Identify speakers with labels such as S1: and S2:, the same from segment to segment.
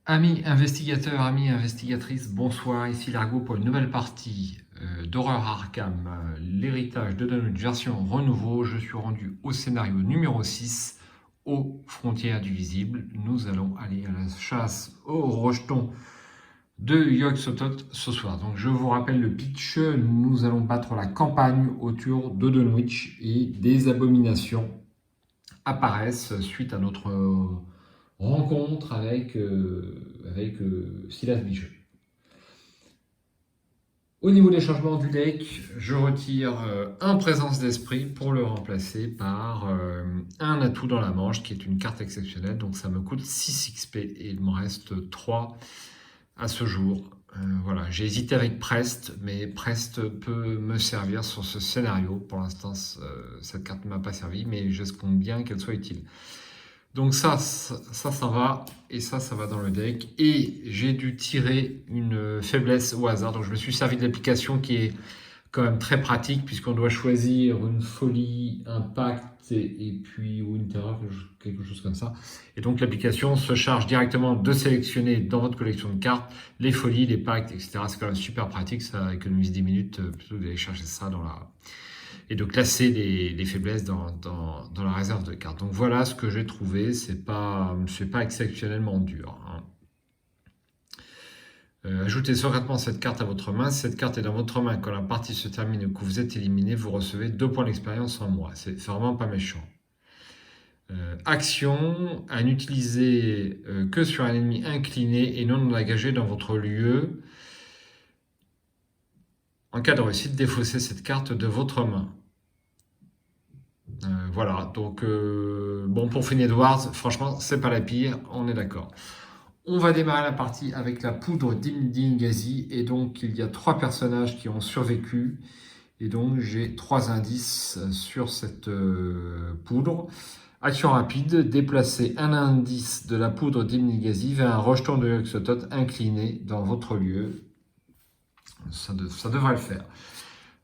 S1: Amis investigateurs, amis investigatrices, bonsoir, ici Largo pour une nouvelle partie d'Horreur Arkham, l'héritage de Dunwich version renouveau. Je suis rendu au scénario numéro 6, aux frontières du visible. Nous allons aller à la chasse aux rejetons de Yog-Sothoth ce soir. Donc je vous rappelle le pitch, nous allons battre la campagne autour de Dunwich et des abominations apparaissent suite à notre rencontre avec Silas Bicheux. Au niveau des changements du deck, je retire un présence d'esprit pour le remplacer par un atout dans la manche qui est une carte exceptionnelle. Donc ça me coûte 6 XP et il me reste 3 à ce jour. Voilà, j'ai hésité avec Prest, mais Prest peut me servir sur ce scénario. Pour l'instant, cette carte ne m'a pas servi, mais j'espère bien qu'elle soit utile. Donc ça va, et ça va dans le deck. Et j'ai dû tirer une faiblesse au hasard. Donc je me suis servi de l'application qui est quand même très pratique, puisqu'on doit choisir une folie, un pacte, et puis ou une terreur, quelque chose comme ça. Et donc l'application se charge directement de sélectionner dans votre collection de cartes les folies, les pactes, etc. C'est quand même super pratique, ça économise 10 minutes plutôt d'aller chercher ça dans la... et de classer les faiblesses dans la réserve de cartes. Donc voilà ce que j'ai trouvé, c'est pas exceptionnellement dur. Hein. Ajoutez secrètement cette carte à votre main. Si cette carte est dans votre main quand la partie se termine ou que vous êtes éliminé, vous recevez 2 points d'expérience en moins. C'est vraiment pas méchant. Action, à n'utiliser que sur un ennemi incliné et non engagé dans votre lieu. En cas de réussite, défaussez cette carte de votre main. Voilà, donc bon, pour Finn Edwards, franchement, c'est pas la pire, on est d'accord. On va démarrer la partie avec la poudre d'Ingazi, et donc il y a 3 personnages qui ont survécu, et donc j'ai 3 indices sur cette poudre. Action rapide, déplacer un indice de la poudre d'Ingazi vers un rejeton de Yog-Sothoth incliné dans votre lieu. Ça devrait le faire.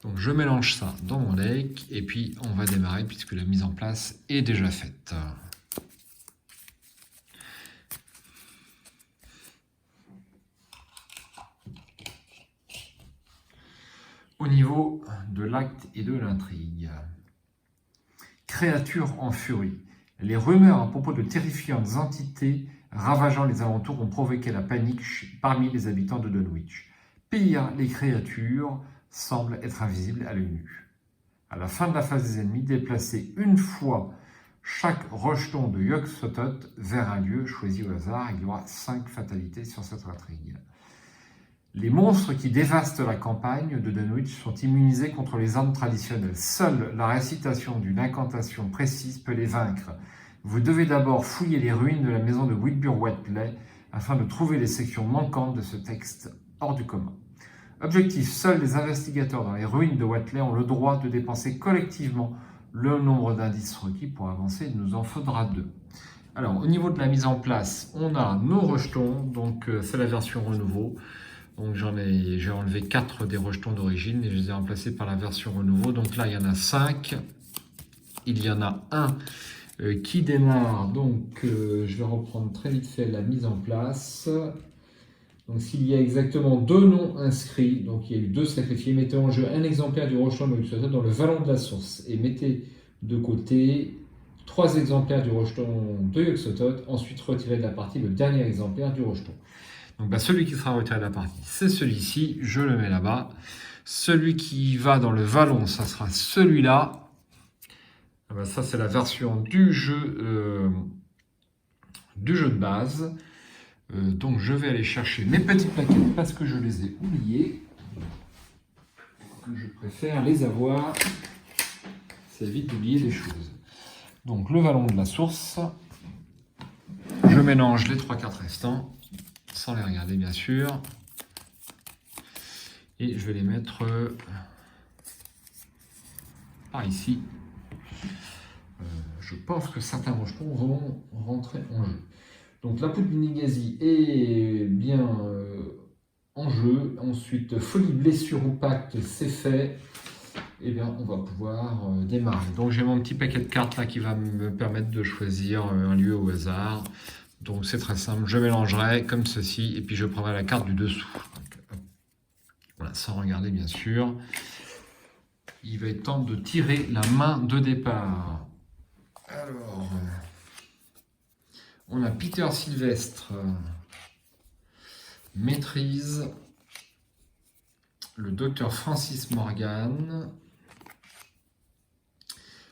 S1: Donc je mélange ça dans mon deck, et puis on va démarrer puisque la mise en place est déjà faite. Au niveau de l'acte et de l'intrigue. Créatures en furie. Les rumeurs à propos de terrifiantes entités ravageant les alentours ont provoqué la panique parmi les habitants de Dunwich. Pire, les créatures semblent être invisibles à l'œil nu. À la fin de la phase des ennemis, déplacez une fois chaque rejeton de Yog-Sothoth vers un lieu choisi au hasard. Il y aura 5 fatalités sur cette intrigue. Les monstres qui dévastent la campagne de Dunwich sont immunisés contre les armes traditionnelles. Seule la récitation d'une incantation précise peut les vaincre. Vous devez d'abord fouiller les ruines de la maison de Whitburn-Watley afin de trouver les sections manquantes de ce texte hors du commun. Objectif, seuls les investigateurs dans les ruines de Watley ont le droit de dépenser collectivement le nombre d'indices requis pour avancer. Il nous en faudra 2. Alors, au niveau de la mise en place, on a nos rejetons, donc c'est la version renouveau. Donc j'ai enlevé 4 des rejetons d'origine et je les ai remplacés par la version renouveau. Donc là, il y en a 5. Il y en a un qui démarre. Donc je vais reprendre très vite fait la mise en place. Donc s'il y a exactement 2 noms inscrits, donc il y a eu 2 sacrifiés, mettez en jeu un exemplaire du rejeton de Yog-Sothoth dans le vallon de la source et mettez de côté 3 exemplaires du rejeton de Yog-Sothoth. Ensuite, retirez de la partie le dernier exemplaire du rejeton. Donc celui qui sera retiré de la partie, c'est celui-ci, je le mets là-bas. Celui qui va dans le vallon, ça sera celui-là. Ça, c'est la version du jeu de base. Donc je vais aller chercher mes petites plaquettes parce que je les ai oubliées. Je préfère les avoir. Ça évite d'oublier des choses. Donc le vallon de la source. Je mélange les 3 cartes restants. Sans les regarder bien sûr, et je vais les mettre par ici. Je pense que certains rejetons vont rentrer en jeu. Donc la poudre d'Ingazi est bien en jeu. Ensuite, folie, blessure ou pacte, c'est fait. Et bien on va pouvoir démarrer. Donc j'ai mon petit paquet de cartes là qui va me permettre de choisir un lieu au hasard. Donc c'est très simple, je mélangerai comme ceci, et puis je prendrai la carte du dessous. Donc, voilà, sans regarder bien sûr. Il va être temps de tirer la main de départ. Alors, on a Peter Sylvestre, maîtrise, le docteur Francis Morgan,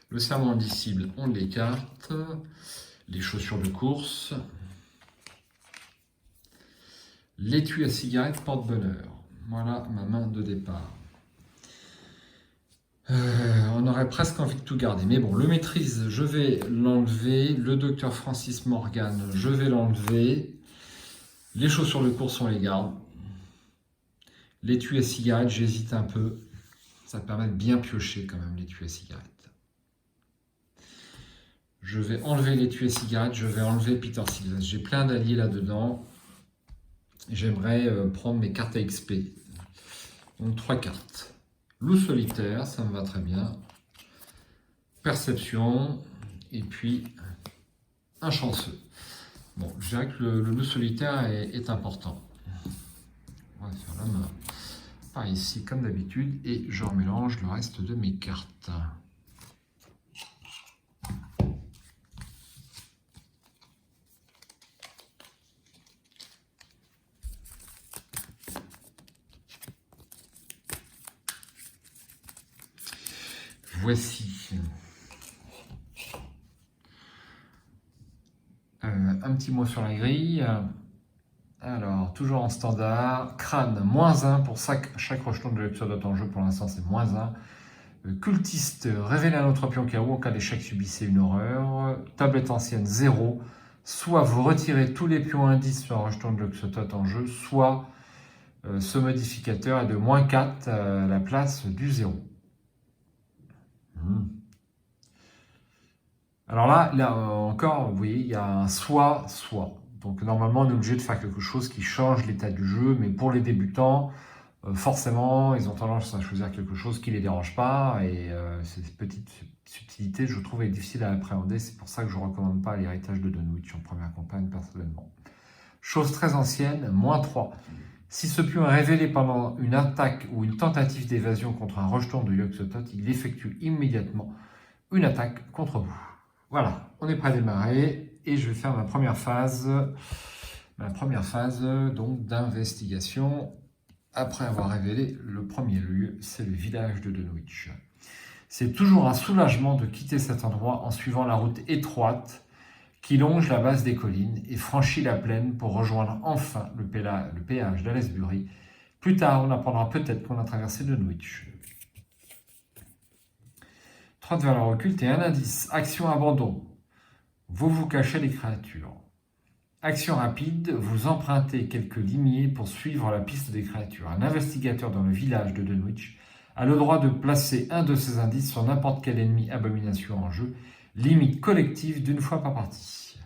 S1: le serment indicible, on l'écarte, les chaussures de course, l'étui à cigarette porte-bonheur. Voilà ma main de départ. On aurait presque envie de tout garder. Mais bon, le maîtrise, je vais l'enlever. Le docteur Francis Morgan, je vais l'enlever. Les chaussures de course, on les garde. L'étui à cigarette, j'hésite un peu. Ça permet de bien piocher quand même, l'étui à cigarette. Je vais enlever l'étui à cigarette, je vais enlever Peter Sylvestre. J'ai plein d'alliés là-dedans. J'aimerais prendre mes cartes à XP. Donc 3 cartes. Loup solitaire, ça me va très bien. Perception. Et puis un chanceux. Bon, je dirais que le loup solitaire est important. On va faire la main par ici comme d'habitude. Et je remélange le reste de mes cartes. Voici un petit mot sur la grille. Alors, toujours en standard, crâne, -1 pour chaque rejeton de l'épisode en jeu, pour l'instant c'est -1. Cultiste, révélez un autre pion KO, en cas d'échec subissez une horreur. Tablette ancienne, 0. Soit vous retirez tous les pions indices sur un rejeton de l'Oxotot en jeu, soit ce modificateur est de -4 à la place du 0. Alors là encore, vous voyez, il y a un soit. Donc normalement, on est obligé de faire quelque chose qui change l'état du jeu, mais pour les débutants, forcément, ils ont tendance à choisir quelque chose qui ne les dérange pas, et cette petite subtilité, je trouve, est difficile à appréhender. C'est pour ça que je ne recommande pas l'héritage de Dunwich en première campagne, personnellement. Chose très ancienne, -3. Si ce pion est révélé pendant une attaque ou une tentative d'évasion contre un rejeton de Yog-Sothoth, il effectue immédiatement une attaque contre vous. Voilà, on est prêt à démarrer et je vais faire ma première phase donc d'investigation. Après avoir révélé le premier lieu, c'est le village de Dunwich. C'est toujours un soulagement de quitter cet endroit en suivant la route étroite qui longe la base des collines et franchit la plaine pour rejoindre enfin le péage d'Aylesbury. Plus tard, on apprendra peut-être qu'on a traversé Dunwich. 3 de valeur occulte et un indice. Action abandon. Vous vous cachez les créatures. Action rapide. Vous empruntez quelques limiers pour suivre la piste des créatures. Un investigateur dans le village de Dunwich a le droit de placer un de ces indices sur n'importe quel ennemi abomination en jeu. Limite collective d'une fois par partie.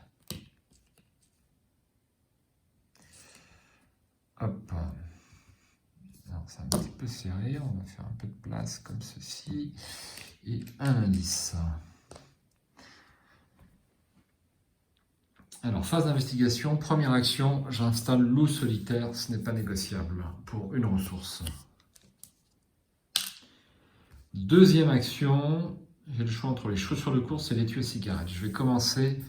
S1: Hop. C'est un petit peu serré. On va faire un peu de place comme ceci. Et un indice. Alors, phase d'investigation, première action, j'installe loup solitaire, ce n'est pas négociable, pour une ressource. Deuxième action, j'ai le choix entre les chaussures de course et l'étui à cigarette. Je vais commencer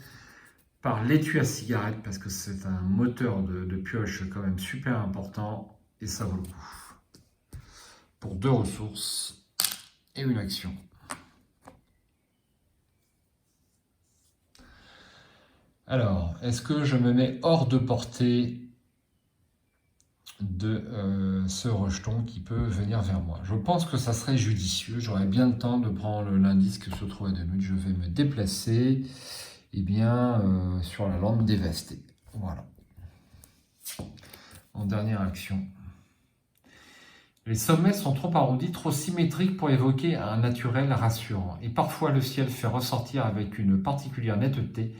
S1: par l'étui à cigarette parce que c'est un moteur de pioche quand même super important et ça vaut le coup. Pour 2 ressources et une action. Alors, est-ce que je me mets hors de portée de ce rejeton qui peut venir vers moi? Je pense que ça serait judicieux. J'aurais bien le temps de prendre l'indice que se trouve à Dunwich. Je vais me déplacer sur la lande dévastée. Voilà. En dernière action. Les sommets sont trop arrondis, trop symétriques pour évoquer un naturel rassurant. Et parfois, le ciel fait ressortir avec une particulière netteté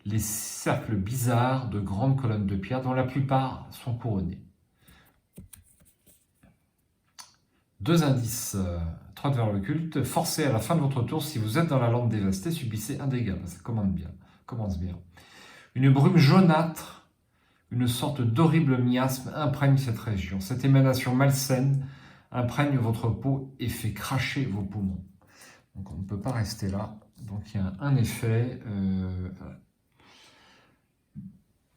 S1: les cercles bizarres de grandes colonnes de pierre, dont la plupart sont couronnées. 2 indices, 3 de valeur occulte. Forcez à la fin de votre tour, si vous êtes dans la lande dévastée, subissez un dégât. Ça commence bien. Une brume jaunâtre, une sorte d'horrible miasme imprègne cette région. Cette émanation malsaine imprègne votre peau et fait cracher vos poumons. Donc on ne peut pas rester là. Donc il y a un effet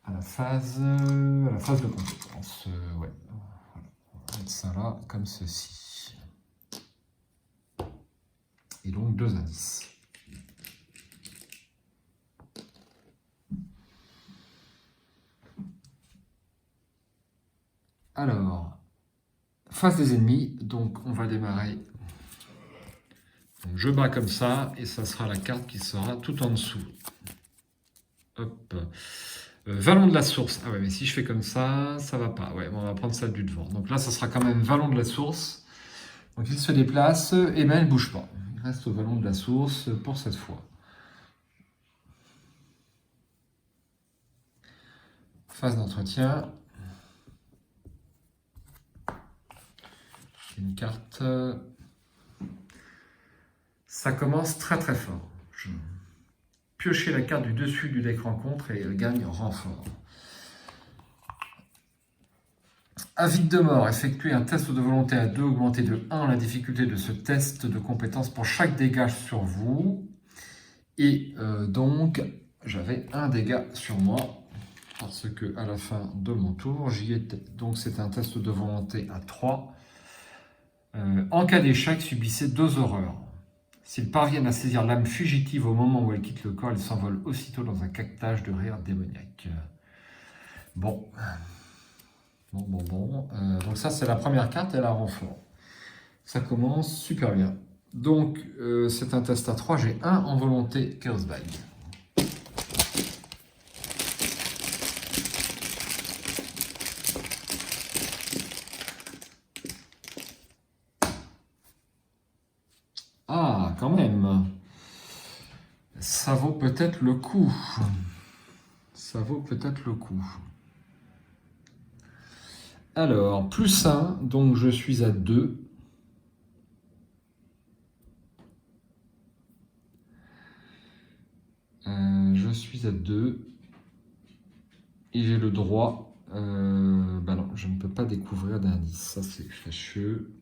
S1: à la phase de compétence. Ouais. Voilà. On va mettre ça là, comme ceci. Et donc 2 indices. Alors, face des ennemis, donc on va démarrer. Donc, je bats comme ça, et ça sera la carte qui sera tout en dessous. Hop. Vallon de la source. Ah ouais, mais si je fais comme ça, ça va pas. Ouais, bon, on va prendre celle du devant. Donc là, ça sera quand même Vallon de la source. Donc il se déplace, et ben il ne bouge pas. Il reste au Vallon de la source pour cette fois. Phase d'entretien. Une carte. Ça commence très très fort. Je piochez la carte du dessus du deck rencontre et elle gagne renfort. Avis de mort, effectuez un test de volonté à 2, augmentez de 1 la difficulté de ce test de compétence pour chaque dégât sur vous. Et donc, j'avais un dégât sur moi, parce que à la fin de mon tour, j'y étais. Donc c'est un test de volonté à 3. En cas d'échec, subissez 2 horreurs. S'ils parviennent à saisir l'âme fugitive au moment où elle quitte le corps, elle s'envole aussitôt dans un caquetage de rire démoniaque. Bon. Donc ça, c'est la première carte, elle a renfort. Ça commence super bien. Donc, c'est un test à 3. J'ai 1 en volonté Chaos Bag. Ah, quand même. Ça vaut peut-être le coup. Ça vaut peut-être le coup. Alors, plus 1, donc je suis à 2. Je suis à 2. Et j'ai le droit... bah non, je ne peux pas découvrir d'indice. Ça, c'est fâcheux.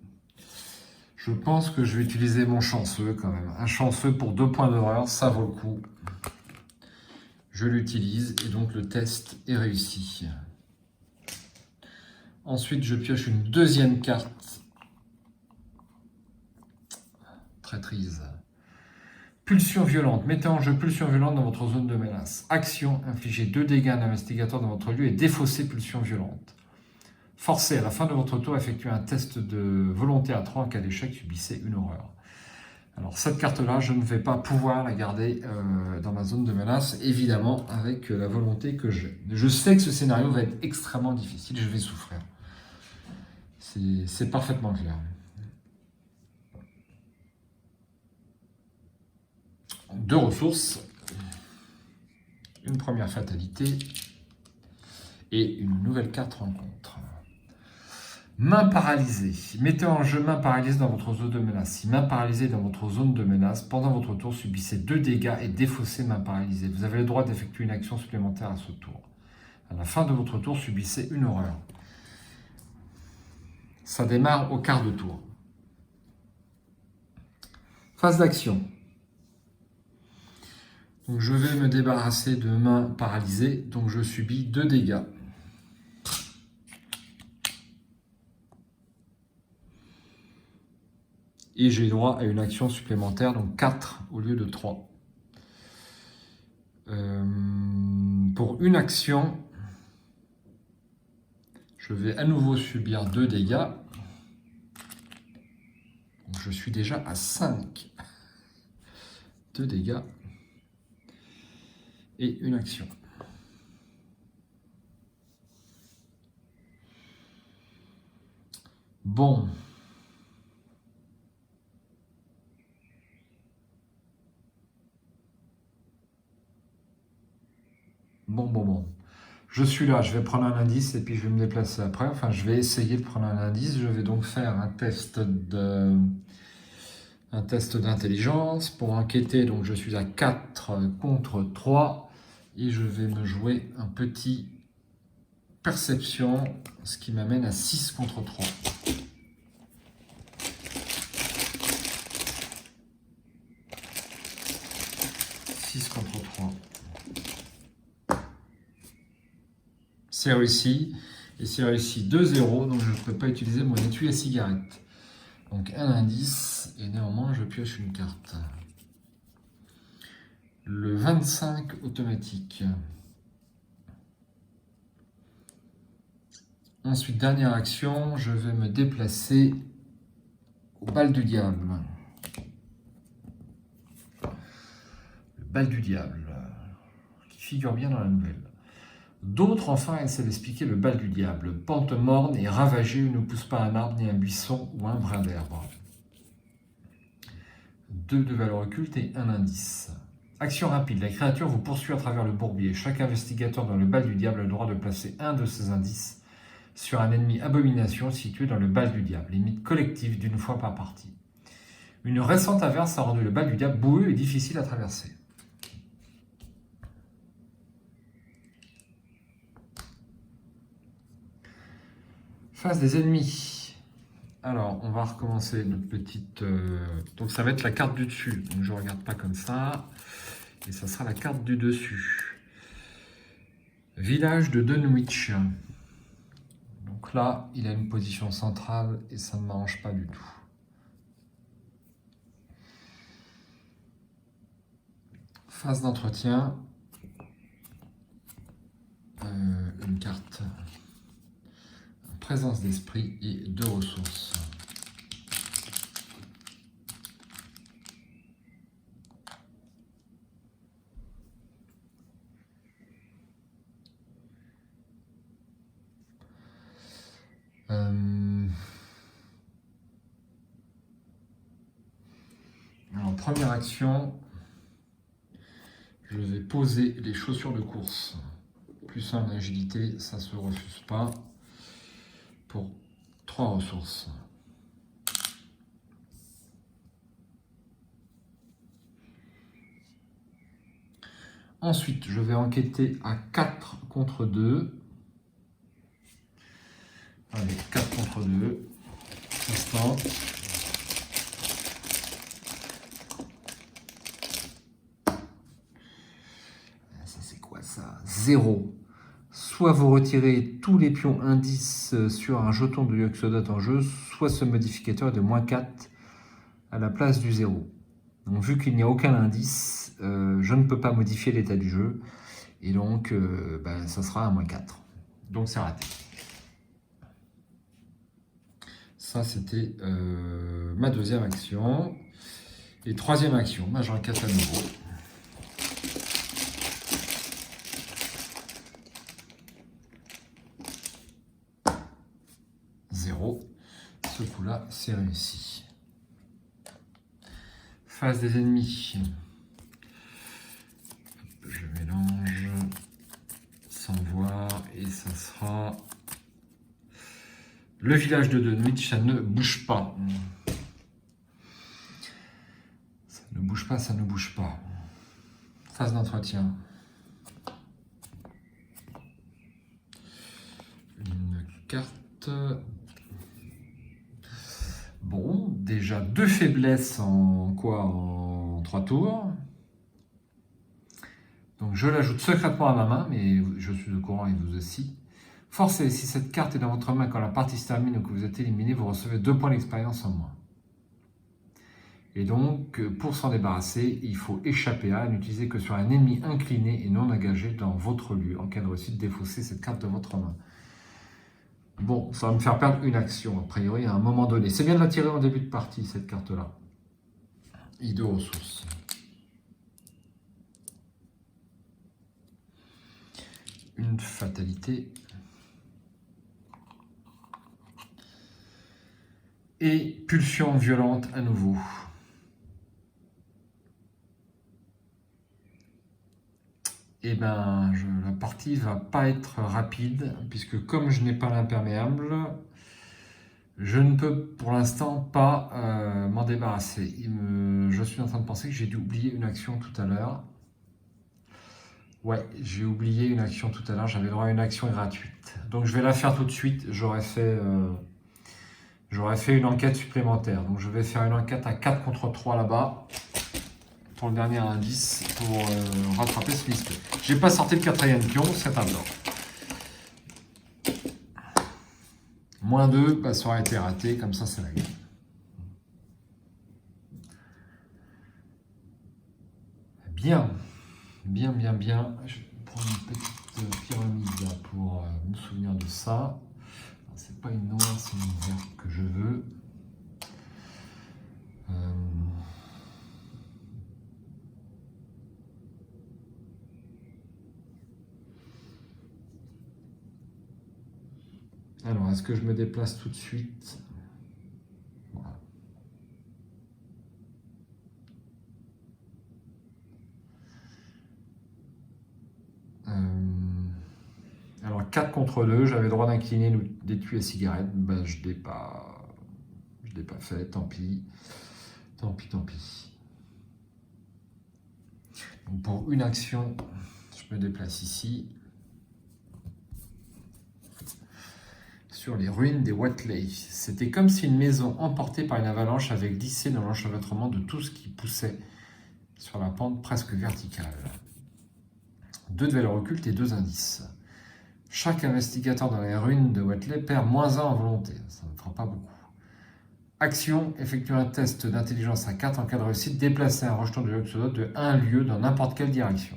S1: Je pense que je vais utiliser mon chanceux quand même. Un chanceux pour 2 points d'horreur, ça vaut le coup. Je l'utilise et donc le test est réussi. Ensuite, je pioche une deuxième carte. Traîtrise. Pulsion violente. Mettez en jeu pulsion violente dans votre zone de menace. Action. Infligez 2 dégâts à un investigateur dans votre lieu et défaussez pulsion violente. Forcez à la fin de votre tour à effectuer un test de volonté à 3. En cas d'échec, subissez une horreur. Alors cette carte-là, je ne vais pas pouvoir la garder dans ma zone de menace, évidemment, avec la volonté que j'ai. Je sais que ce scénario va être extrêmement difficile, je vais souffrir. C'est parfaitement clair. Deux ressources, une première fatalité et une nouvelle carte rencontre. Main paralysée. Mettez en jeu main paralysée dans votre zone de menace. Si main paralysée est dans votre zone de menace, pendant votre tour, subissez 2 dégâts et défaussez main paralysée. Vous avez le droit d'effectuer une action supplémentaire à ce tour. À la fin de votre tour, subissez une horreur. Ça démarre au quart de tour. Phase d'action. Donc je vais me débarrasser de main paralysée, donc je subis 2 dégâts. Et j'ai droit à une action supplémentaire, donc 4 au lieu de 3. Pour une action, je vais à nouveau subir 2 dégâts. Donc je suis déjà à 5. 2 dégâts. Et une action. Bon. Bon. Je suis là, je vais prendre un indice et puis je vais me déplacer après. Enfin, je vais essayer de prendre un indice. Je vais donc faire un test d'intelligence pour enquêter. Donc, je suis à 4 contre 3. Et je vais me jouer un petit perception, ce qui m'amène à 6 contre 3. Contre 3. C'est réussi. Et c'est réussi 2-0, donc je ne peux pas utiliser mon étui à cigarette. Donc un indice, et néanmoins je pioche une carte. Le 25 automatique. Ensuite, dernière action, je vais me déplacer au bal du diable. Le bal du diable, qui figure bien dans la nouvelle. D'autres, enfin, essaient d'expliquer le bal du diable. Pente morne et ravagée où ne pousse pas un arbre, ni un buisson ou un brin d'herbe. 2 de valeur occulte et un indice. Action rapide. La créature vous poursuit à travers le bourbier. Chaque investigateur dans le bal du diable a le droit de placer un de ces indices sur un ennemi abomination situé dans le bal du diable. Limite collective d'une fois par partie. Une récente averse a rendu le bal du diable boueux et difficile à traverser. Face des ennemis. Alors, on va recommencer notre petite... Donc, ça va être la carte du dessus. Donc, je ne regarde pas comme ça. Et ça sera la carte du dessus. Village de Dunwich. Donc là, il a une position centrale et ça ne m'arrange pas du tout. Phase d'entretien. Une carte. Présence d'esprit et 2 ressources. Alors, première action, je vais poser les chaussures de course. Plus 1 en agilité, ça ne se refuse pas. Pour 3 ressources. Ensuite, je vais enquêter à 4 contre 2. Allez, 4 contre 2. Instant. Ça, c'est quoi ça? 0. Soit vous retirez tous les pions indices sur un jeton de Yogg-Sothoth en jeu, soit ce modificateur est de -4 à la place du 0. Donc vu qu'il n'y a aucun indice, je ne peux pas modifier l'état du jeu. Et donc, ça sera à -4. Donc c'est raté. Ça, c'était ma deuxième action. Et troisième action, je requête à nouveau. Ce coup-là, c'est réussi. Face des ennemis. Je mélange sans voir et ça sera le village de Dunwich. Ça ne bouge pas. Ça ne bouge pas, ça ne bouge pas. Phase d'entretien. Une carte. Bon, déjà 2 faiblesses en 3 tours. Donc je l'ajoute secrètement à ma main, mais je suis au courant et vous aussi. Forcez, si cette carte est dans votre main quand la partie se termine ou que vous êtes éliminé, vous recevez 2 points d'expérience en moins. Et donc, pour s'en débarrasser, il faut échapper à n'utiliser que sur un ennemi incliné et non engagé dans votre lieu. En cas de réussite, défausser cette carte de votre main. Bon, ça va me faire perdre une action, a priori, à un moment donné. C'est bien de la tirer en début de partie, cette carte-là. Et 2 ressources. Une fatalité. Et pulsion violente à nouveau. Eh bien, la partie va pas être rapide, puisque comme je n'ai pas l'imperméable, je ne peux pour l'instant pas m'en débarrasser. Je suis en train de penser que j'ai dû oublier une action tout à l'heure. Ouais, j'ai oublié une action tout à l'heure, j'avais droit à une action gratuite. Donc je vais la faire tout de suite, j'aurais fait une enquête supplémentaire. Donc je vais faire une enquête à 4 contre 3 là-bas, pour le dernier indice, pour rattraper ce liste. J'ai pas sorti le quatrième pion, c'est un blanc. -2, bah, ça aurait été raté, comme ça c'est la gagne. Bien, bien, bien, bien. Je vais prendre une petite pyramide là pour me souvenir de ça. C'est pas une noire, c'est une verte que je veux. Alors, est-ce que je me déplace tout de suite? Voilà. Alors, 4 contre 2, j'avais le droit d'incliner d'étui à cigarette. Ben, je ne l'ai pas fait, tant pis. Tant pis, tant pis. Donc, pour une action, je me déplace ici. Sur les ruines des Watley. C'était comme si une maison emportée par une avalanche avait glissé dans l'enchevêtrement de tout ce qui poussait sur la pente presque verticale. 2 de valeur occulte et 2 indices. Chaque investigateur dans les ruines de Watley perd -1 en volonté. Ça ne fera pas beaucoup. Action, effectuer un test d'intelligence à 4 en cas de réussite, déplacer un rejeton de Yog-Sothoth de un lieu dans n'importe quelle direction.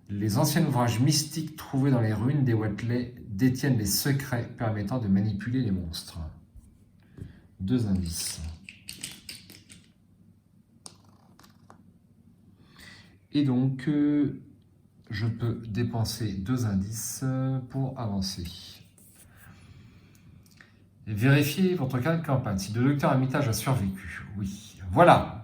S1: Les anciens ouvrages mystiques trouvés dans les ruines des Watley détiennent les secrets permettant de manipuler les monstres. 2 indices. Et donc, je peux dépenser 2 indices pour avancer. Vérifiez votre cas de campagne. Si le docteur Armitage a survécu, oui. Voilà.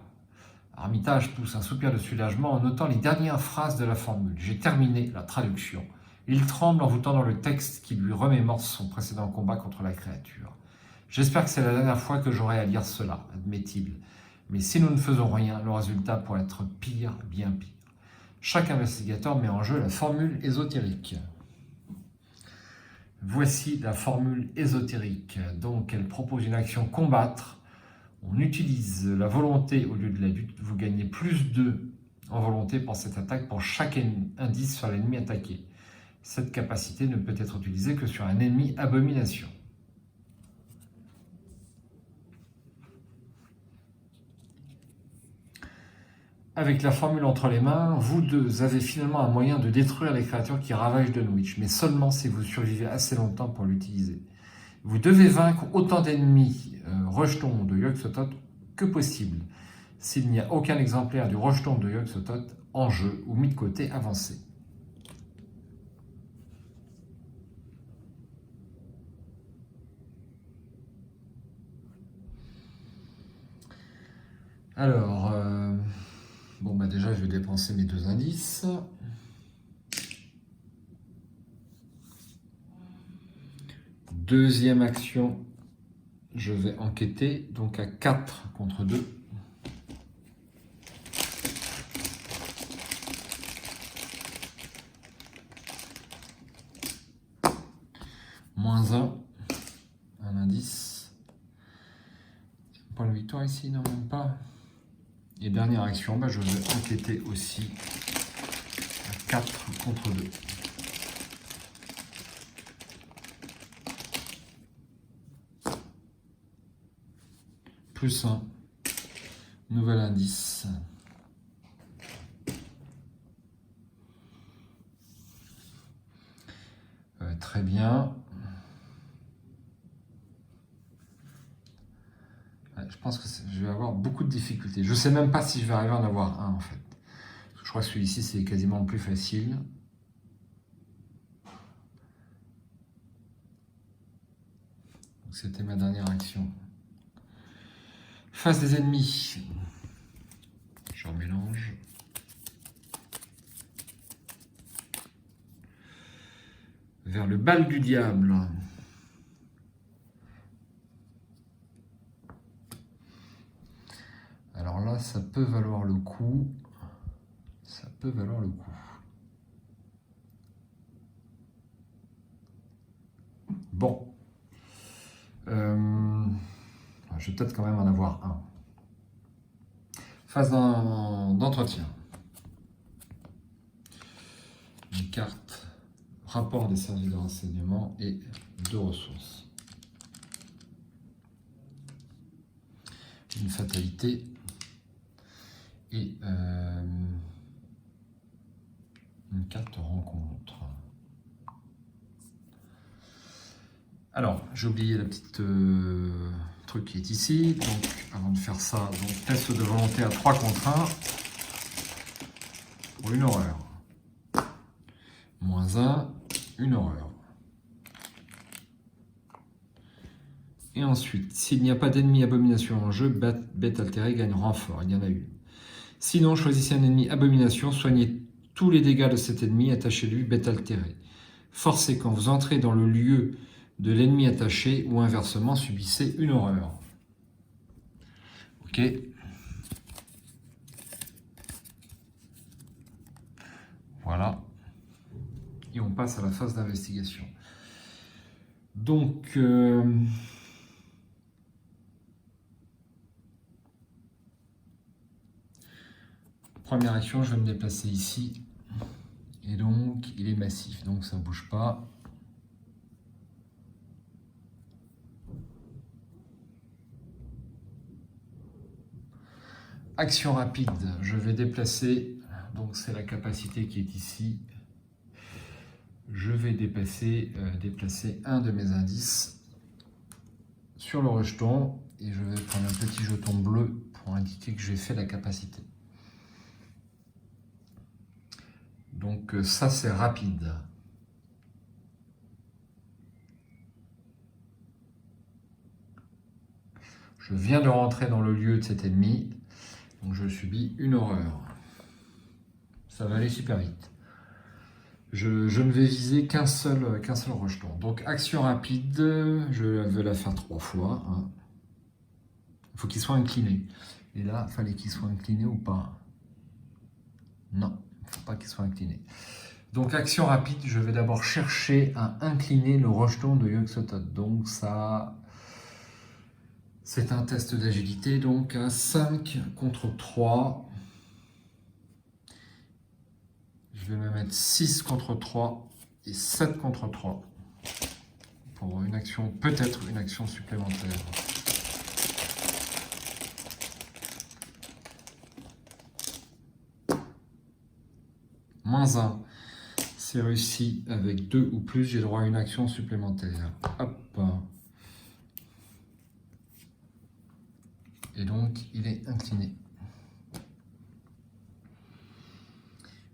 S1: Armitage pousse un soupir de soulagement en notant les dernières phrases de la formule. J'ai terminé la traduction. Il tremble en vous tendant le texte qui lui remémore son précédent combat contre la créature. J'espère que c'est la dernière fois que j'aurai à lire cela, admet-il. Mais si nous ne faisons rien, le résultat pourrait être pire, bien pire. Chaque investigateur met en jeu la formule ésotérique. Voici la formule ésotérique. Donc, elle propose une action combattre. On utilise la volonté au lieu de la lutte. Vous gagnez +2 en volonté pour cette attaque pour chaque indice sur l'ennemi attaqué. Cette capacité ne peut être utilisée que sur un ennemi abomination. Avec la formule entre les mains, vous deux avez finalement un moyen de détruire les créatures qui ravagent Dunwich, mais seulement si vous survivez assez longtemps pour l'utiliser. Vous devez vaincre autant d'ennemis rejetons de Yog-Sothoth que possible. S'il n'y a aucun exemplaire du rejeton de Yog-Sothoth en jeu ou mis de côté, avancez. Alors, bon bah déjà je vais dépenser mes 2 indices. Deuxième action, je vais enquêter, donc à 4 contre 2. -1, un indice. Point de victoire ici, non même pas. Et dernière action, bah, je vais enquêter aussi à 4 contre 2. +1, nouvel indice. Très bien. Je pense que je vais avoir beaucoup de difficultés. Je ne sais même pas si je vais arriver à en avoir un en fait. Je crois que celui-ci c'est quasiment le plus facile. C'était ma dernière action. Face des ennemis. Je remélange. Vers le bal du diable. Alors là, ça peut valoir le coup. Ça peut valoir le coup. Bon. Je vais peut-être quand même en avoir un. Phase d'entretien. Une carte, rapport des services de renseignement et de ressources. Une fatalité et une carte rencontre. Alors, j'ai oublié la petite truc qui est ici. Donc, avant de faire ça, donc test de volonté à 3 contre 1 pour une horreur. Moins 1, une horreur. Et ensuite, s'il n'y a pas d'ennemi abomination en jeu, bête altérée gagne renfort. Il y en a une. Sinon, choisissez un ennemi abomination, soignez tous les dégâts de cet ennemi, attachez-lui bête altérée. Forcez quand vous entrez dans le lieu de l'ennemi attaché ou inversement, subissez une horreur. Ok. Voilà. Et on passe à la phase d'investigation. Donc, première action, je vais me déplacer ici. Et donc, il est massif, donc ça ne bouge pas. Action rapide, je vais déplacer, donc c'est la capacité qui est ici. Je vais déplacer un de mes indices sur le rejeton et je vais prendre un petit jeton bleu pour indiquer que j'ai fait la capacité. Donc ça c'est rapide. Je viens de rentrer dans le lieu de cet ennemi, donc je subis une horreur. Ça va aller super vite. Je ne vais viser qu'un seul rejeton. Donc action rapide, je vais la faire 3 fois. Hein. Il faut qu'il soit incliné. Et là, il fallait qu'il soit incliné ou pas? Non, il ne faut pas qu'il soit incliné. Donc action rapide, je vais d'abord chercher à incliner le rejeton de Yog-Sothoth. Donc ça, c'est un test d'agilité. Donc à 5 contre 3. Je vais me mettre 6 contre 3 et 7 contre 3 pour une action, peut-être une action supplémentaire. Moins 1, c'est réussi avec 2 ou plus, j'ai droit à une action supplémentaire. Hop. Et donc, il est incliné.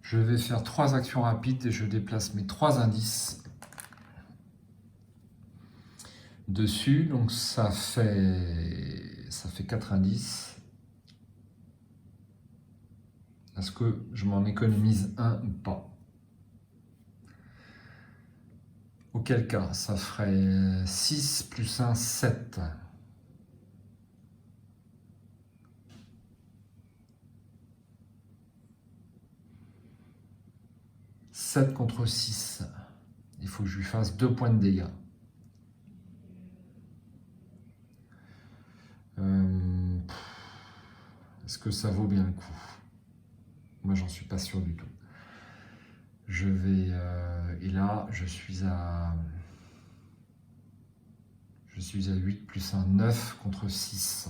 S1: Je vais faire 3 actions rapides et je déplace mes 3 indices dessus. Donc ça fait 4 indices. Est-ce que je m'en économise un ou pas? Auquel cas, ça ferait 6 plus 1, 7. Contre 6. Il faut que je lui fasse 2 points de dégâts. Est-ce que ça vaut bien le coup? Moi, j'en suis pas sûr du tout. Je vais... et là, je suis à 8 plus 1, 9 contre 6.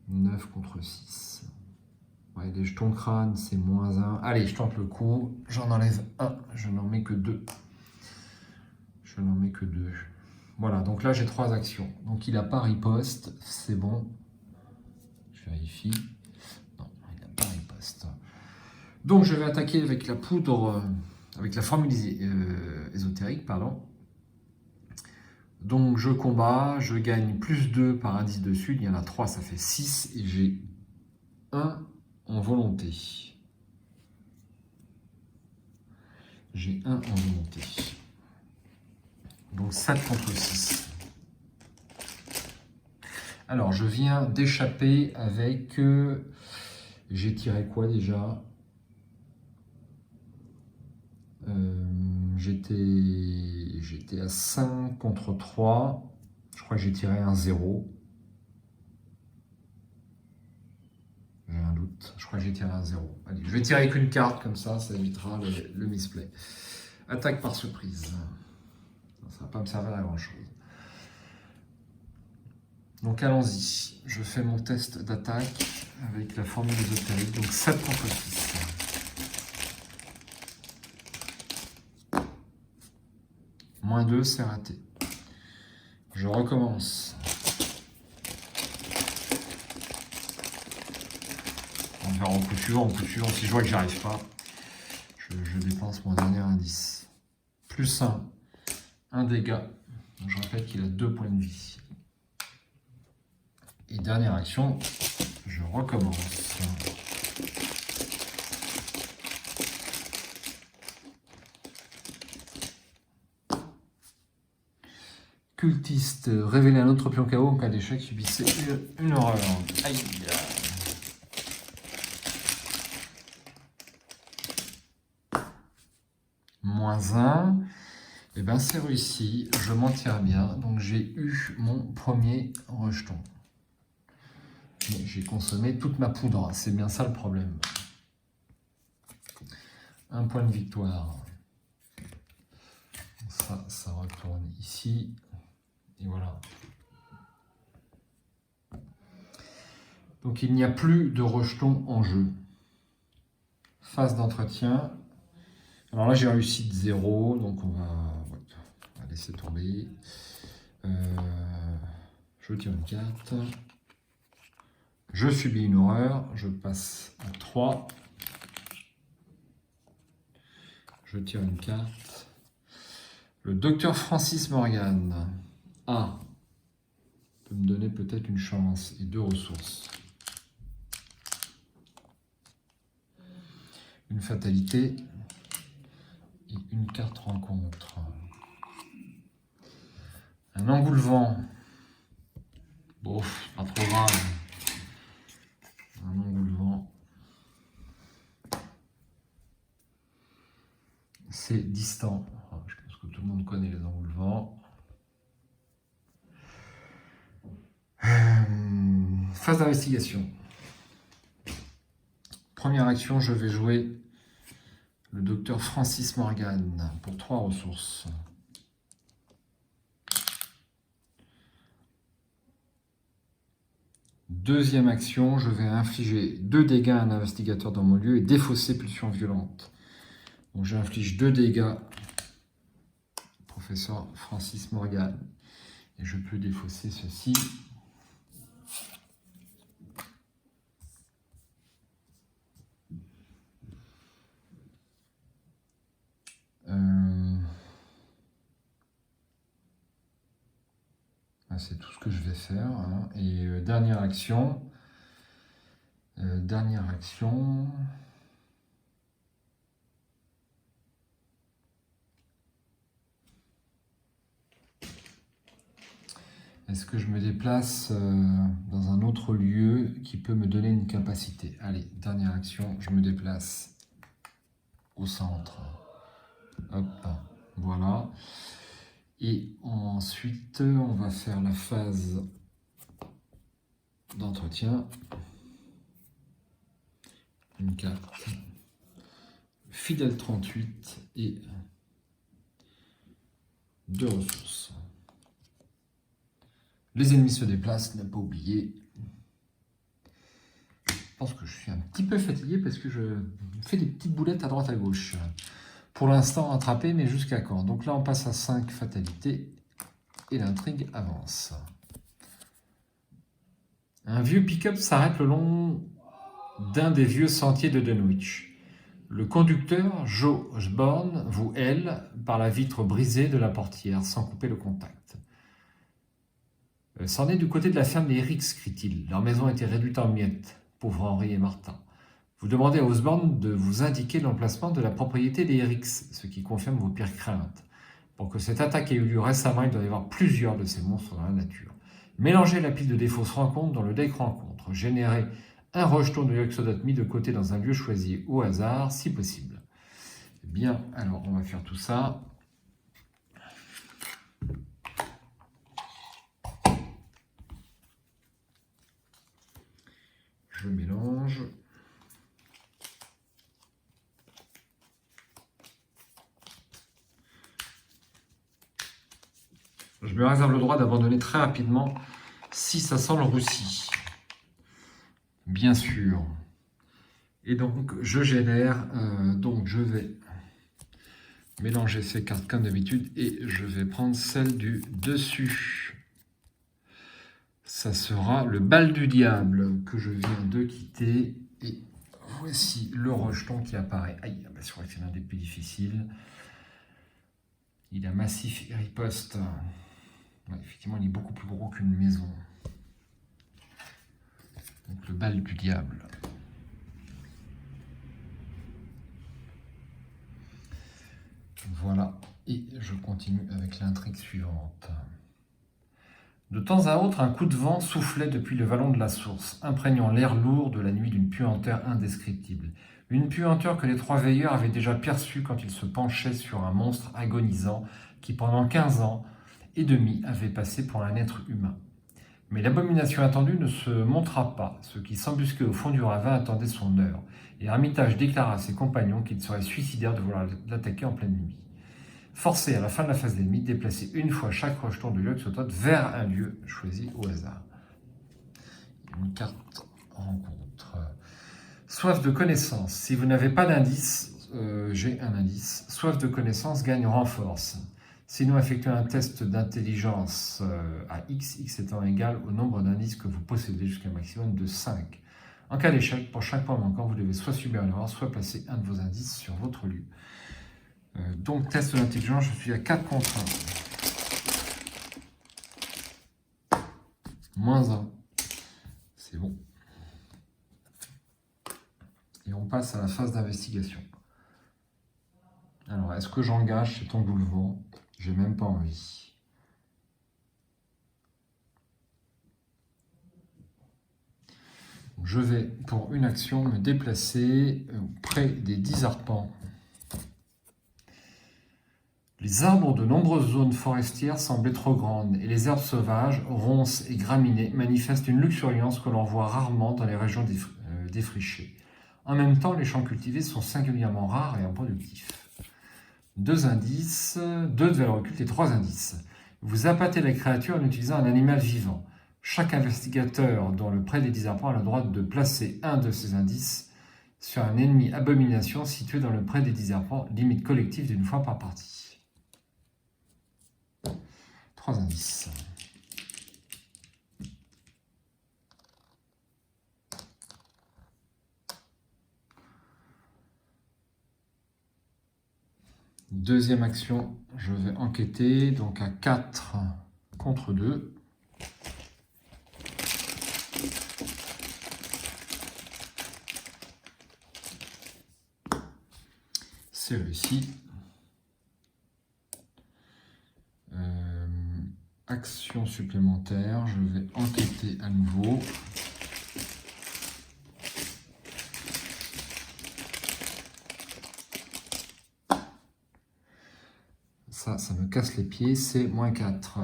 S1: 9 contre 6. Ouais, les jetons crâne, c'est moins 1. Allez, je tente le coup. J'en enlève 1. Je n'en mets que 2. Je n'en mets que 2. Voilà, donc là, j'ai 3 actions. Donc, il n'a pas riposte. C'est bon. Je vérifie. Non, il n'a pas riposte. Donc, je vais attaquer avec la poudre, avec la formule ésotérique, pardon. Donc, je combats. Je gagne plus 2 par indice dessus. Il y en a 3, ça fait 6. Et j'ai 1 en volonté. J'ai 1 en volonté. Donc 7 contre 6. Alors, je viens d'échapper avec J'ai tiré quoi déjà? J'étais à 5 contre 3. Je crois que j'ai tiré un 0. J'ai un doute. Je crois que j'ai tiré un 0. Allez, je vais tirer avec une carte, comme ça évitera le misplay. Attaque par surprise. Ça ne va pas me servir à grand chose. Donc allons-y. Je fais mon test d'attaque avec la formule ésotérique. Donc 7 contre 6. Moins 2, c'est raté. Je recommence. On verra en coup suivant. Si je vois que j'arrive pas, je dépense mon dernier indice. Plus 1 dégât. Donc je rappelle qu'il a 2 points de vie. Et dernière action, je recommence. Cultiste, révéler un autre pion KO en cas d'échec, subissez une horreur. Aïe. Moins 1. Et bien c'est réussi, je m'en tire bien. Donc j'ai eu mon premier rejeton. J'ai consommé toute ma poudre, c'est bien ça le problème. Un point de victoire. Ça retourne ici. Et voilà. Donc il n'y a plus de rejeton en jeu. Phase d'entretien. Alors là j'ai réussi de 0, donc on va laisser tomber. Je tire une carte. Je subis une horreur. Je passe à 3. Je tire une carte. Le docteur Francis Morgan. A. Peut me donner peut-être une chance et 2 ressources. Une fatalité et une carte rencontre. Un engoulevent. Bon, pas trop grave. Un engoulevent. C'est distant. Je pense que tout le monde connaît les engoulevents. Phase d'investigation. Première action, je vais jouer le docteur Francis Morgan pour 3 ressources. Deuxième action, je vais infliger 2 dégâts à un investigateur dans mon lieu et défausser pulsion violente. Donc j'inflige 2 dégâts au professeur Francis Morgan. Et je peux défausser ceci. C'est tout ce que je vais faire. Hein. Et dernière action. Est-ce que je me déplace dans un autre lieu qui peut me donner une capacité? Allez, dernière action, je me déplace au centre. Hop, voilà. Et ensuite, on va faire la phase d'entretien. Une carte. Fidèle 38 et 2 ressources. Les ennemis se déplacent, ne pas oublier. Je pense que je suis un petit peu fatigué parce que je fais des petites boulettes à droite à gauche. Pour l'instant rattrapé, mais jusqu'à quand? Donc là on passe à 5 fatalités et l'intrigue avance. Un vieux pick-up s'arrête le long d'un des vieux sentiers de Dunwich. Le conducteur, Joe Osborne, vous hèle par la vitre brisée de la portière sans couper le contact. C'en est du côté de la ferme des Hicks, crie-t-il. Leur maison a été réduite en miettes, pauvres Henri et Martin. Vous demandez à Osborne de vous indiquer l'emplacement de la propriété des Hicks, ce qui confirme vos pires craintes. Pour que cette attaque ait eu lieu récemment, il doit y avoir plusieurs de ces monstres dans la nature. Mélangez la pile de des fausses rencontres dans le deck rencontre. Générez un rejeton de Yog-Sothoth mis de côté dans un lieu choisi au hasard, si possible. Bien, alors on va faire tout ça. Je mélange. Je me réserve le droit d'abandonner très rapidement si ça sent le roussi. Bien sûr. Et donc, je génère, donc je vais mélanger ces cartes comme d'habitude et je vais prendre celle du dessus. Ça sera le bal du diable que je viens de quitter. Et voici le rejeton qui apparaît. Aïe, c'est vrai que c'est l'un des plus difficiles. Il est massif et riposte. Ouais, effectivement, il est beaucoup plus gros qu'une maison. Donc le bal du diable. Voilà, et je continue avec l'intrigue suivante. De temps à autre, un coup de vent soufflait depuis le vallon de la source, imprégnant l'air lourd de la nuit d'une puanteur indescriptible. Une puanteur que les trois veilleurs avaient déjà perçue quand ils se penchaient sur un monstre agonisant qui, pendant 15 ans et demi, avait passé pour un être humain. Mais l'abomination attendue ne se montra pas. Ceux qui s'embusquaient au fond du ravin attendaient son heure, et Armitage déclara à ses compagnons qu'il serait suicidaire de vouloir l'attaquer en pleine nuit. Forcé à la fin de la phase d'ennemi de déplacer une fois chaque rejeton de Yog-Sothoth vers un lieu choisi au hasard. Une carte rencontre. Soif de connaissance. Si vous n'avez pas d'indice, j'ai un indice. Soif de connaissance gagne renforce. Sinon, effectuez un test d'intelligence à x, x étant égal au nombre d'indices que vous possédez jusqu'à un maximum de 5. En cas d'échec, pour chaque point manquant, vous devez soit subir une erreur, soit placer un de vos indices sur votre lieu. Donc, test d'intelligence, je suis à 4 contre 1. Moins 1. C'est bon. Et on passe à la phase d'investigation. Alors, est-ce que j'engage cet engoulevent? J'ai même pas envie. Je vais, pour une action, me déplacer près des 10 arpents. Les arbres de nombreuses zones forestières semblaient trop grandes, et les herbes sauvages, ronces et graminées, manifestent une luxuriance que l'on voit rarement dans les régions défrichées. En même temps, les champs cultivés sont singulièrement rares et improductifs. 2 indices, 2 de valeur occulte et 3 indices. Vous appâtez la créature en utilisant un animal vivant. Chaque investigateur dans le près des 10 arpents a le droit de placer un de ces indices sur un ennemi abomination situé dans le près des 10 arpents, limite collective d'une fois par partie. 3 indices. Deuxième action, je vais enquêter, donc à 4 contre 2. C'est réussi. Action supplémentaire, je vais enquêter à nouveau. Ça me casse les pieds, c'est moins 4.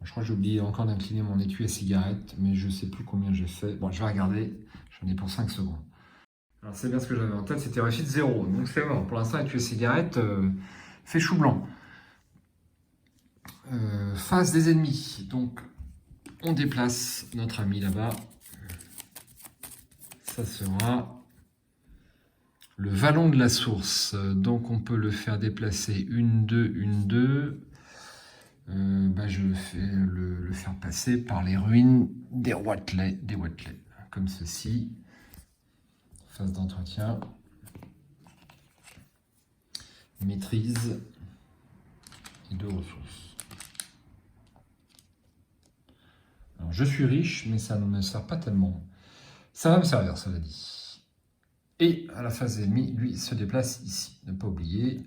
S1: Je crois que j'ai oublié encore d'incliner mon étui à cigarette, mais je ne sais plus combien j'ai fait. Bon, je vais regarder, j'en ai pour 5 secondes. Alors c'est bien ce que j'avais en tête, c'était réussite 0. Donc c'est bon, pour l'instant, l'étui à cigarette fait chou blanc. Face des ennemis, donc on déplace notre ami là-bas. Ça sera le vallon de la source. Donc on peut le faire déplacer 1, 2, 1, 2. Je vais le faire passer par les ruines des Watelais, comme ceci. Phase d'entretien. Maîtrise et 2 ressources. Alors, je suis riche, mais ça ne me sert pas tellement. Ça va me servir, cela dit. Et à la phase ennemie, lui, se déplace ici. Ne pas oublier.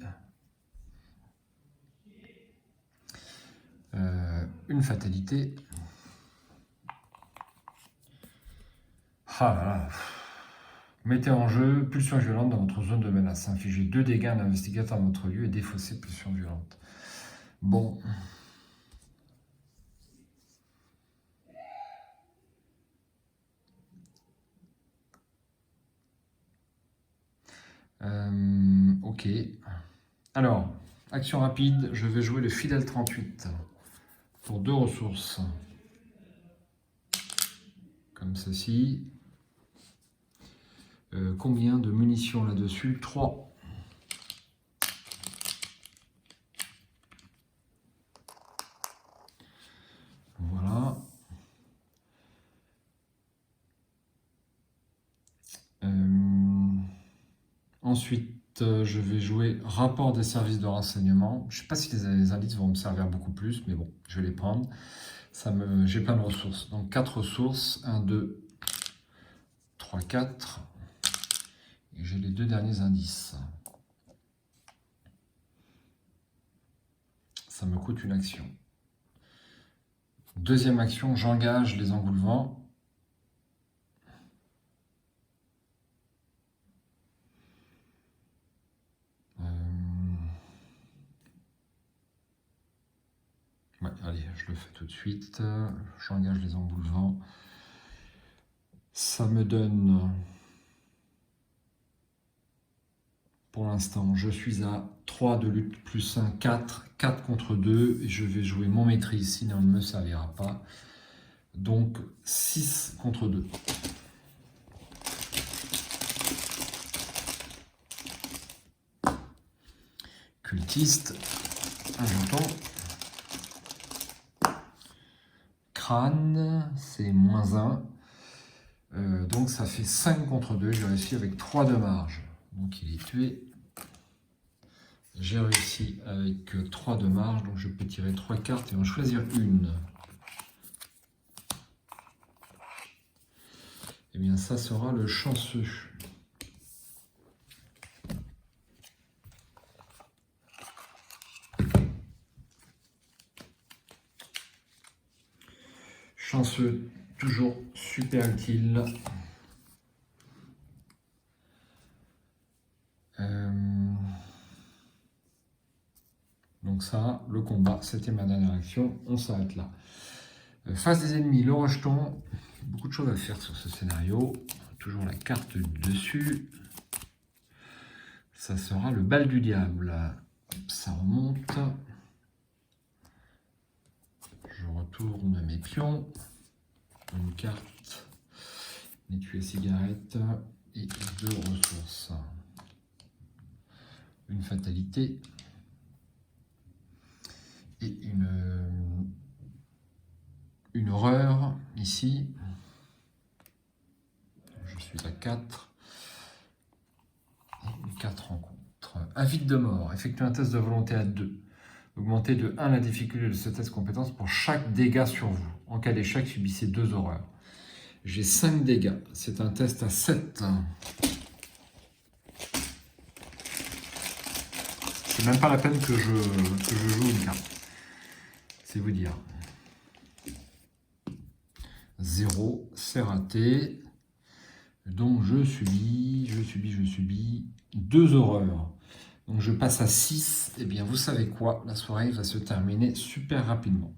S1: Une fatalité. Ah là là. Mettez en jeu pulsion violente dans votre zone de menace. Infligez 2 dégâts à un investigateur dans votre lieu et défaussez pulsion violente. Bon. Ok. Alors, action rapide, je vais jouer le fidèle 38 pour 2 ressources. Comme ceci. Combien de munitions là-dessus? 3. Voilà. Ensuite, je vais jouer rapport des services de renseignement. Je ne sais pas si les indices vont me servir beaucoup plus, mais bon, je vais les prendre. J'ai plein de ressources. Donc 4 ressources. 1, 2, 3, 4. Et j'ai les 2 derniers indices. Ça me coûte une action. Deuxième action, j'engage les engoulevents. Ouais, allez, je le fais tout de suite. J'engage les engoulevents. Ça me donne... Pour l'instant, je suis à 3 de lutte plus 1, 4. 4 contre 2. Et je vais jouer mon maîtrise, sinon il ne me servira pas. Donc 6 contre 2. Cultiste. Un jeton. Crâne, c'est -1. Donc ça fait 5 contre 2. J'ai réussi avec 3 de marge. Donc il est tué. J'ai réussi avec 3 de marge, donc je peux tirer 3 cartes et en choisir une. Et bien ça sera le chanceux. Chanceux, toujours super utile. Donc ça, le combat, c'était ma dernière action. On s'arrête là. Face des ennemis, le rejeton. Beaucoup de choses à faire sur ce scénario. Toujours la carte dessus. Ça sera le bal du diable. Ça remonte. Je retourne mes pions. Une carte. Étui à cigarette. Et 2 ressources. Une fatalité. Et une horreur ici. Je suis à 4. Et une 4 rencontres. Avis de mort. Effectuez un test de volonté à 2. Augmentez de 1 la difficulté de ce test compétence pour chaque dégât sur vous. En cas d'échec, subissez 2 horreurs. J'ai 5 dégâts. C'est un test à 7. C'est même pas la peine que je joue une carte. C'est vous dire. 0, c'est raté. Donc je subis 2 horreurs. Donc je passe à 6. Et bien vous savez quoi, la soirée va se terminer super rapidement.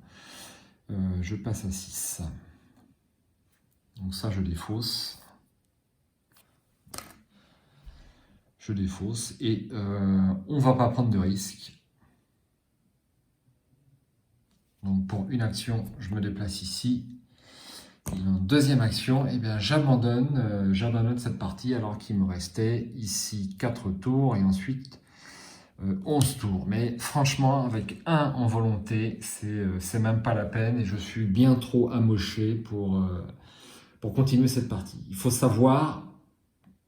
S1: Je passe à 6. Donc ça je défausse. Je défausse. Et on va pas prendre de risque. Donc pour une action, je me déplace ici. Et en deuxième action, eh bien j'abandonne cette partie alors qu'il me restait ici 4 tours et ensuite 11 tours. Mais franchement, avec 1 en volonté, c'est même pas la peine et je suis bien trop amoché pour continuer cette partie. Il faut savoir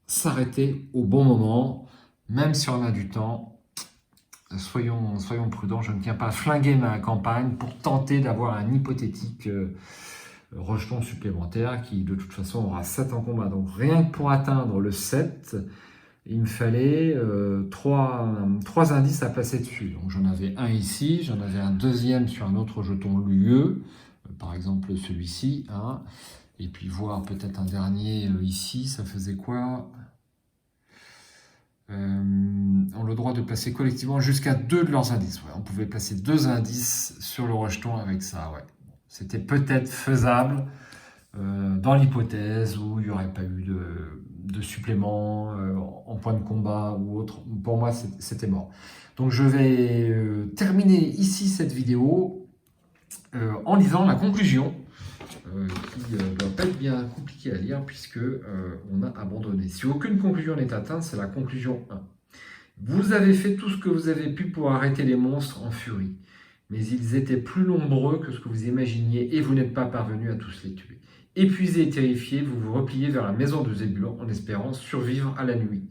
S1: s'arrêter au bon moment, même si on a du temps. Soyons prudents, je ne tiens pas à flinguer ma campagne pour tenter d'avoir un hypothétique rejeton supplémentaire qui de toute façon aura 7 en combat. Donc rien que pour atteindre le 7, il me fallait 3 indices à placer dessus. Donc j'en avais un ici, j'en avais un deuxième sur un autre jeton lieu, par exemple celui-ci, hein, Et puis voir peut-être un dernier ici, ça faisait quoi? Ont le droit de placer collectivement jusqu'à 2 de leurs indices. Ouais, on pouvait placer 2 indices sur le rejeton avec ça. Ouais. C'était peut-être faisable dans l'hypothèse où il n'y aurait pas eu de supplément en point de combat ou autre. Pour moi, c'était mort. Donc je vais terminer ici cette vidéo en lisant la conclusion qui ne doit pas être bien compliqué à lire puisque on a abandonné. Si aucune conclusion n'est atteinte, c'est la conclusion 1. Vous avez fait tout ce que vous avez pu pour arrêter les monstres en furie, mais ils étaient plus nombreux que ce que vous imaginiez et vous n'êtes pas parvenu à tous les tuer. Épuisé et terrifié, vous vous repliez vers la maison de Zébulon en espérant survivre à la nuit.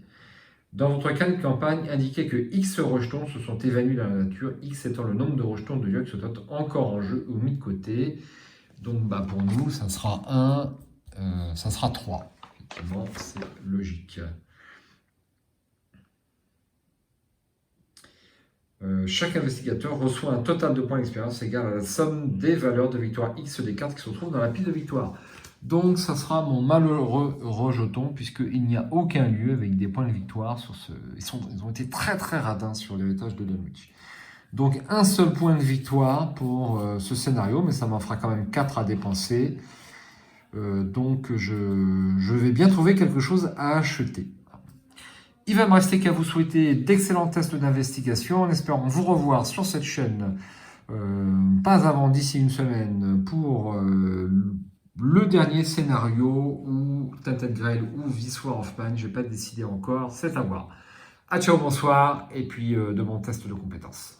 S1: Dans votre cas de campagne, indiquez que X rejetons se sont évanouis dans la nature, X étant le nombre de rejetons de Yog-Sothoth encore en jeu ou mis de côté. Donc pour nous, ça sera 1, ça sera 3. Effectivement, c'est logique. Chaque investigateur reçoit un total de points d'expérience égal à la somme des valeurs de victoire X des cartes qui se trouvent dans la pile de victoire. Donc ça sera mon malheureux rejeton, puisqu'il n'y a aucun lieu avec des points de victoire sur ce... Ils ont été très très radins sur l'héritage de Dunwich. Donc un seul point de victoire pour ce scénario, mais ça m'en fera quand même 4 à dépenser. Donc je vais bien trouver quelque chose à acheter. Il va me rester qu'à vous souhaiter d'excellents tests d'investigation, en espérant vous revoir sur cette chaîne, pas avant d'ici une semaine, pour le dernier scénario, ou Tainted Grail, ou This War of Man, je n'ai pas décidé encore, c'est à voir. À ciao, bonsoir, et puis de bons tests de compétences.